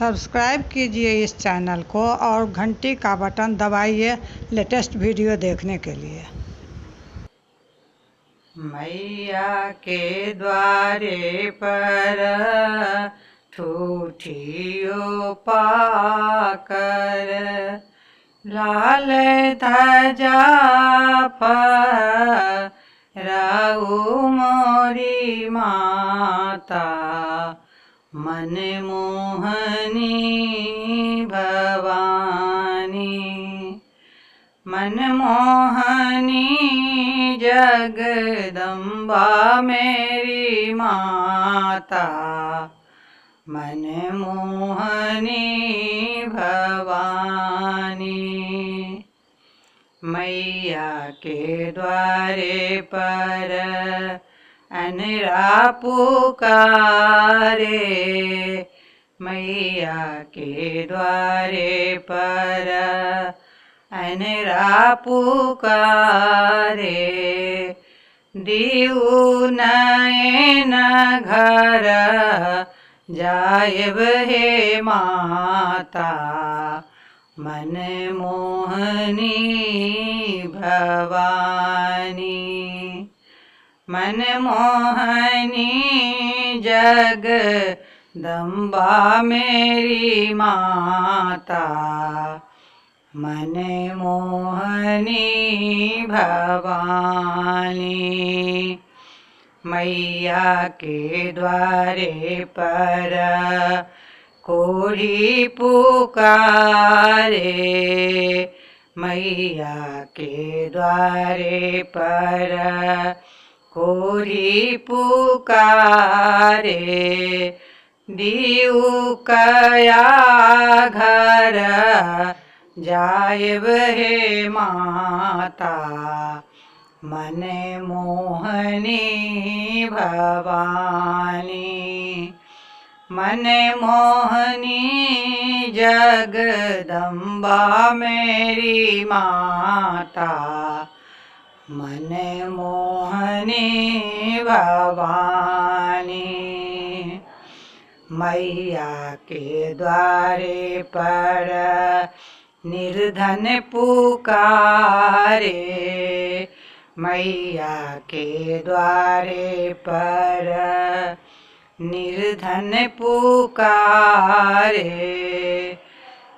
Subscribe कीजिए इस channel को और घंटी का बटन दबाइए लेटेस्ट वीडियो देखने के लिए। मैया के द्वारे पर ठूठियो पाकर, लाल ध्वजा फहराऊ मोरी माता, मन मोहनी भवानी। मन मोहनी जगदम्बा मेरी माता, मन मोहनी भवानी। मैया के द्वारे पर अनरा पुकारे, मैया के द्वारे पर अनरा पुकारे। दीऊ नयन घर जायब हे माता, मन मोहनी भवानी। मन मोहनी जगदम्बा मेरी माता, मन मोहनी भवानी। मैया के द्वारे पर कोढ़ी पुकारे, मैया के द्वारे पर कोढ़ी पुकारे। दीऊ कया घर जायब हे माता, मन मोहनी भवानी। मन मोहनी जगदम्बा मेरी माता, मन मोहनी भवानी। मैया के द्वारे पर निर्धन पुकारे, मैया के द्वारे पर निर्धन पुकारे।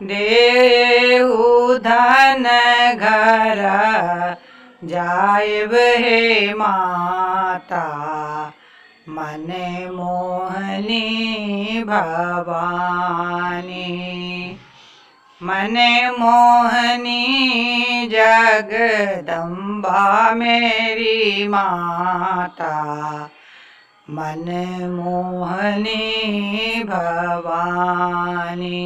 देहु धन घर जायब हे माता, मन मोहनी भवानी। मन मोहनी जगदम्बा मेरी माता, मन मोहनी भवानी।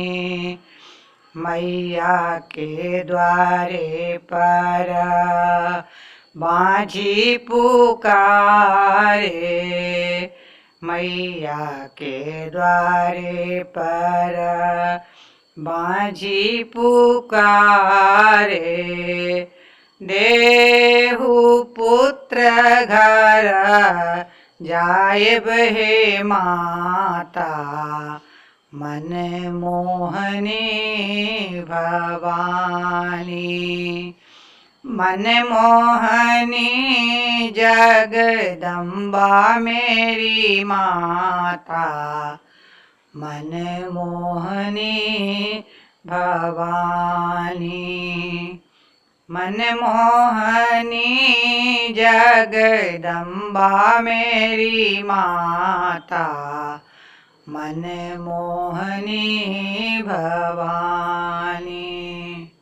मैया के द्वारे पर बाँझी पुकारे, मैया के द्वारे पर बाँझी पुकारे। देहु पुत्र घर जायब हे माता, मन मोहनी भवानी। मन मोहनी जगदम्बा मेरी माता, मन मोहनी भवानी। मन मोहनी जगदम्बा मेरी माता, मन मोहनी भवानी।